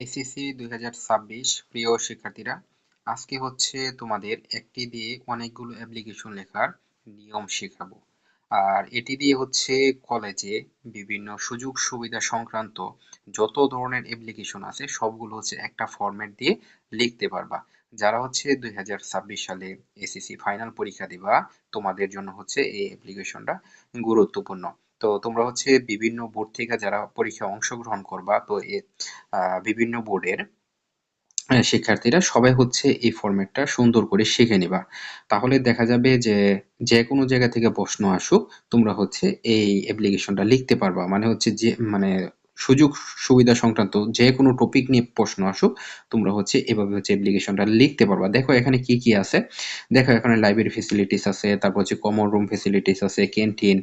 SSC 2026 প্রিয় শিক্ষার্থীরা, আজকে হচ্ছে তোমাদের একটি দিয়ে অনেকগুলো অ্যাপ্লিকেশন লেখার নিয়ম শেখাবো। আর এটি দিয়ে হচ্ছে কলেজে বিভিন্ন সুযোগ সুবিধা সংক্রান্ত যত ধরনের অ্যাপ্লিকেশন আছে সবগুলো হচ্ছে একটা ফরম্যাট দিয়ে লিখতে পারবা। যারা হচ্ছে 2026 সালে এসএসসি ফাইনাল পরীক্ষা দিবা, তোমাদের জন্য হচ্ছে এই অ্যাপ্লিকেশনটা গুরুত্বপূর্ণ। তো তোমরা হচ্ছে বিভিন্ন বোর্ড থেকে যারা পরীক্ষায় অংশগ্রহণ করবা, তো বিভিন্ন বোর্ডের শিক্ষার্থীরা সবাই হচ্ছে এই ফরম্যাটটা সুন্দর করে শিখে নিবা। তাহলে দেখা যাবে যে যে কোনো জায়গা থেকে প্রশ্ন আসুক, তোমরা হচ্ছে এই অ্যাপ্লিকেশনটা লিখতে পারবা। মানে হচ্ছে যে মানে সুযোগ সুবিধা সংক্রান্ত যে কোনো টপিক নিয়ে প্রশ্ন আসুক, তোমরা হচ্ছে এভাবে হচ্ছে অ্যাপ্লিকেশনটা লিখতে পারবা। দেখো এখানে কি কি আছে। দেখো এখানে লাইব্রেরি ফেসিলিটিস আছে, তারপর হচ্ছে কমন রুম ফেসিলিটিস আছে, ক্যান্টিন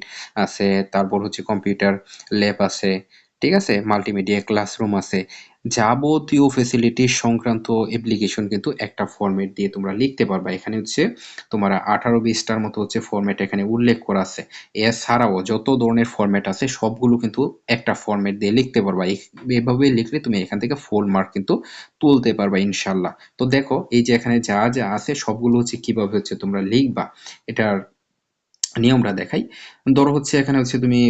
আছে, তারপর হচ্ছে কম্পিউটার ল্যাব আছে, ঠিক আছে, মাল্টিমিডিয়া ক্লাসরুম আছে। যাবতীয় ফেসিলিটি সংক্রান্ত অ্যাপ্লিকেশন কিন্তু একটা ফরম্যাট দিয়ে তোমরা লিখতে পারবা। এখানে হচ্ছে তোমার 18-20টার মতো হচ্ছে ফরম্যাট এখানে উল্লেখ করা আছে। এছাড়াও যত ধরনের ফরম্যাট আছে সবগুলো কিন্তু একটা ফরম্যাট দিয়ে লিখতে পারবা। এভাবে লিখলে তুমি এখান থেকে ফুল মার্ক কিন্তু তুলতে পারবা ইনশাল্লাহ। তো দেখো এই যে এখানে যা যা আছে সবগুলো হচ্ছে কিভাবে হচ্ছে তোমরা লিখবা, এটার নিয়মটা দেখাই। ধরো হচ্ছে এখানে হচ্ছে তুমি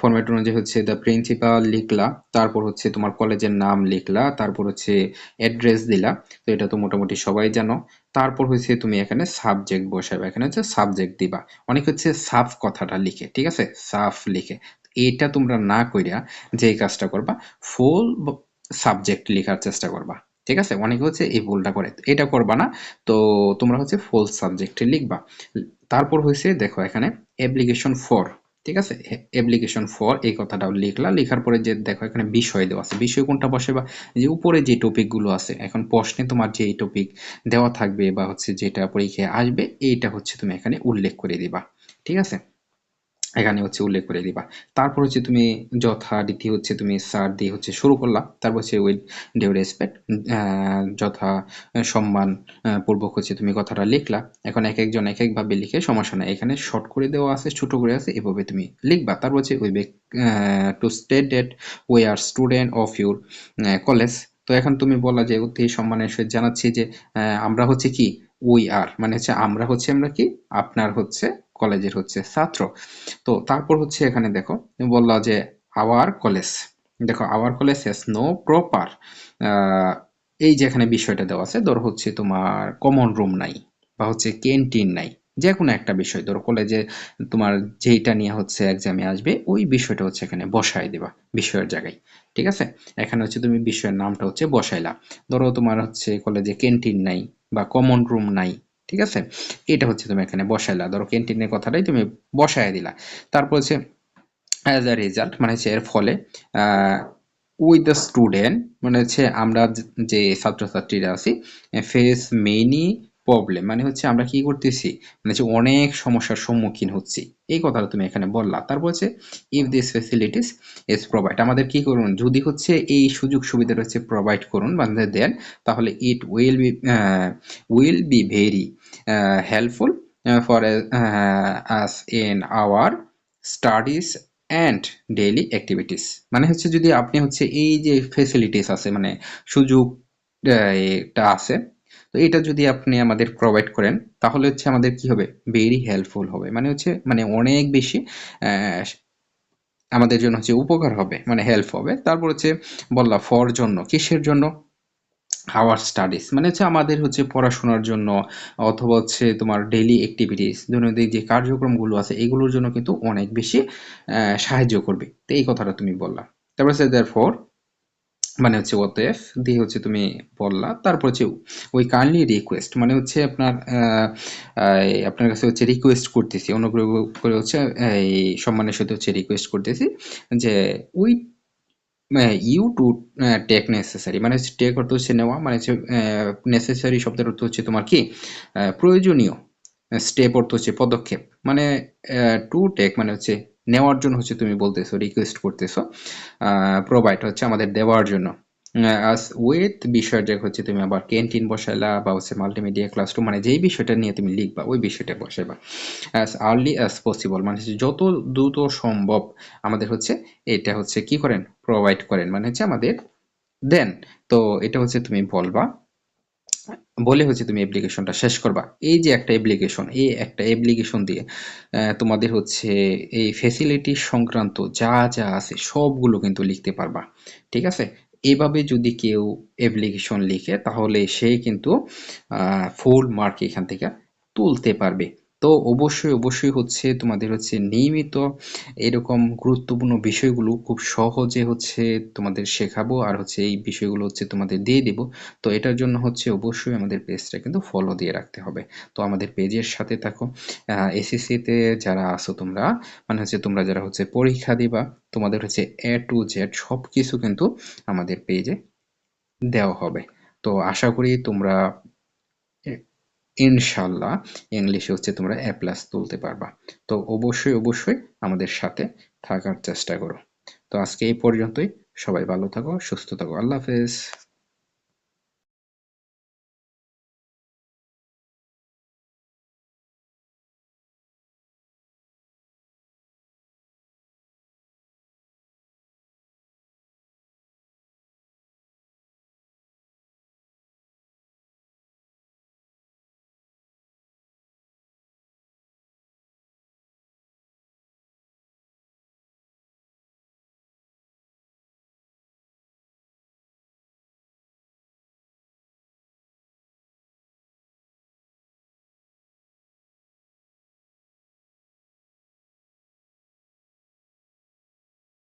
ফরম্যাট অনুযায়ী হচ্ছে দ্য প্রিন্সিপাল লিখলা, তারপর হচ্ছে তোমার কলেজের নাম লিখলা, তারপর হচ্ছে অ্যাড্রেস দিলা। তো এটা তো মোটামুটি সবাই জানো। তারপর হচ্ছে তুমি এখানে সাবজেক্ট বসাবে, এখানে হচ্ছে সাবজেক্ট দিবা। অনেক হচ্ছে সাফ কথাটা লিখে, ঠিক আছে, সাফ লিখে। এটা তোমরা না কইরা যে কাজটা করবা, ফুল সাবজেক্ট লেখার চেষ্টা করবা। ঠিক আছে, অনেকে হচ্ছে এই ভুলটা করে, এটা করবা না। তো তোমরা হচ্ছে ফুল সাবজেক্টে লিখবা। তারপর হয়েছে দেখো এখানে অ্যাপ্লিকেশন ফর, ঠিক আছে, অ্যাপ্লিকেশন ফর এই কথাটাও লিখলা। লেখার পরে যে দেখো এখানে বিষয় দেওয়া আছে, বিষয় কোনটা বসাবা, যে উপরে যে টপিক গুলো আছে এখন প্রশ্নে তোমার যে টপিক দেওয়া থাকবে বা হচ্ছে যেটা পরীক্ষায় আসবে, এইটা হচ্ছে তুমি এখানে উল্লেখ করে দিবা। ঠিক আছে, এখানে হচ্ছে উল্লেখ করে দিবা। তারপর হচ্ছে তুমি যথারীতি হচ্ছে তুমি স্যার দিয়ে হচ্ছে শুরু করলা, তারপর হচ্ছে উইথ ডিউ রেসপেক্ট, যথা সম্মান পূর্বক হচ্ছে তুমি কথাটা লিখলা। এখন এক একজন এক একভাবে লিখে সমস্যা নাই, এখানে শর্ট করে দেওয়া আছে, ছোট করে আছে, এভাবে তুমি লিখবা। তারপর হচ্ছে we back to state that we are student of your college. তো এখন তুমি বলা যে অতি সম্মানের সহিত জানাচ্ছি যে আমরা হচ্ছে কি, উই আর মানে হচ্ছে আমরা কি, আপনার হচ্ছে কলেজের হচ্ছে ছাত্র। তো তারপর হচ্ছে এখানে দেখো তুমি বললা যে আওয়ার কলেজ, দেখো our college has no proper, এই যে এখানে বিষয়টা দেওয়া আছে, ধরো হচ্ছে তোমার কমন রুম নাই বা হচ্ছে ক্যান্টিন নাই, যে কোনো একটা বিষয় ধরো কলেজে তোমার যেইটা নিয়ে হচ্ছে এক্সামে আসবে ওই বিষয়টা হচ্ছে এখানে বসায় দিবা বিষয়ের জায়গায়। ঠিক আছে, এখানে হচ্ছে তুমি বিষয়ের নামটা হচ্ছে বসাইলা। ধরো তোমার হচ্ছে কলেজে ক্যান্টিন নাই বা কমন রুম নাই, ঠিক আছে, এটা হচ্ছে তুমি এখানে বসাইলা। ধরো ক্যান্টিনের কথাটাই তুমি বসায় দিলা। তারপর হচ্ছে অ্যাজ আ রেজাল্ট মানে হচ্ছে এর ফলে, উইথ দ্য স্টুডেন্ট মানে হচ্ছে আমরা যে ছাত্রছাত্রীরা আছি, ফেস মেনি প্রবলেম মানে হচ্ছে আমরা কি করতেছি, মানে হচ্ছে অনেক সমস্যার সম্মুখীন হচ্ছি, এই কথাটা তুমি এখানে বললা। তারপর হচ্ছে if this facilities is provide, আমাদের কি করুন, যদি হচ্ছে এই সুযোগ সুবিধা হচ্ছে প্রোভাইড করুন মানে দেন, তাহলে it will be very helpful for us in our studies and daily activities. মানে হচ্ছে যদি আপনি হচ্ছে এই যে ফেসিলিটিস আছে মানে সুযোগ এটা আছে, তো এটা যদি আপনি আমাদের প্রোভাইড করেন তাহলে হচ্ছে আমাদের কি হবে, ভেরি হেল্পফুল হবে, মানে হচ্ছে মানে অনেক বেশি আহ, আমাদের জন্য হচ্ছে উপকার হবে, মানে হেল্প হবে। তারপর হচ্ছে বললা ফর জন্য, কিসের জন্য, আওয়ার স্টাডিজ মানে হচ্ছে আমাদের হচ্ছে পড়াশোনার জন্য, অথবা হচ্ছে তোমার ডেইলি অ্যাক্টিভিটিস দৈনন্দিন যে কার্যক্রমগুলো আছে এগুলোর জন্য কিন্তু অনেক বেশি সাহায্য করবে। তো এই কথাটা তুমি বললা। তারপর হচ্ছে দেয়ারফর মানে হচ্ছে অতএব দিয়ে হচ্ছে তুমি বললা। তারপর হচ্ছে ওই কাইন্ডলি রিকোয়েস্ট মানে হচ্ছে আপনার আপনার কাছে হচ্ছে রিকোয়েস্ট করতেছি, অনুগ্রহ করে হচ্ছে এই সম্মানের সাথে হচ্ছে রিকোয়েস্ট করতেছি যে we you to take necessary মানে হচ্ছে টেক অর্থ হচ্ছে নেওয়া, মানে হচ্ছে নেসেসারি শব্দের অর্থ হচ্ছে তোমার কি, প্রয়োজনীয়, স্টেপ অর্থ হচ্ছে পদক্ষেপ, মানে টু টেক মানে হচ্ছে নেওয়ার জন্য হচ্ছে তুমি বলতেছো, রিকোয়েস্ট করতেছো। প্রোভাইড হচ্ছে আমাদের দেওয়ার জন্য। আস উইথ বিষয়ের জায়গায় হচ্ছে তুমি আবার ক্যান্টিন বসাইলা বা হচ্ছে মাল্টিমিডিয়া ক্লাসরুম, মানে যেই বিষয়টা নিয়ে তুমি লিখবা ওই বিষয়টা বসাইবা। অ্যাজ আর্লি অ্যাজ পসিবল মানে হচ্ছে যত দ্রুত সম্ভব আমাদের হচ্ছে এটা হচ্ছে কি করেন, প্রোভাইড করেন, মানে হচ্ছে আমাদের দেন তো এটা হচ্ছে তুমি বলবা, বলে হচ্ছে তুমি অ্যাপ্লিকেশনটা শেষ করবা। এই যে একটা অ্যাপ্লিকেশন, এই একটা অ্যাপ্লিকেশন দিয়ে তোমাদের হচ্ছে এই ফ্যাসিলিটি সংক্রান্ত যা যা আছে সবগুলো কিন্তু লিখতে পারবা। ঠিক আছে? এভাবে যদি কেউ অ্যাপ্লিকেশন লিখে তাহলে সে কিন্তু ফুল মার্ক এখান থেকে তুলতে পারবে। তো অবশ্যই অবশ্যই হচ্ছে তোমাদের হচ্ছে নিয়মিত এরকম গুরুত্বপূর্ণ বিষয়গুলো খুব সহজে হচ্ছে তোমাদের শেখাবো, আর হচ্ছে এই বিষয়গুলো হচ্ছে তোমাদের দিয়ে দিব। তো এটার জন্য হচ্ছে অবশ্যই আমাদের পেজটা কিন্তু ফলো দিয়ে রাখতে হবে। তো আমাদের পেজের সাথে থাকো। এসএসসিতে যারা আছো তোমরা, মানে হচ্ছে তোমরা যারা হচ্ছে পরীক্ষা দিবা, তোমাদের হচ্ছে এ টু জেড সবকিছু কিন্তু আমাদের পেজে দেওয়া হবে। তো আশা করি তোমরা ইনশাল্লাহ ইংলিশে হচ্ছে তোমরা এ প্লাস তুলতে পারবা। তো অবশ্যই অবশ্যই আমাদের সাথে থাকার চেষ্টা করো। তো আজকে এই পর্যন্তই। সবাই ভালো থাকো, সুস্থ থাকো। আল্লাহ হাফেজ।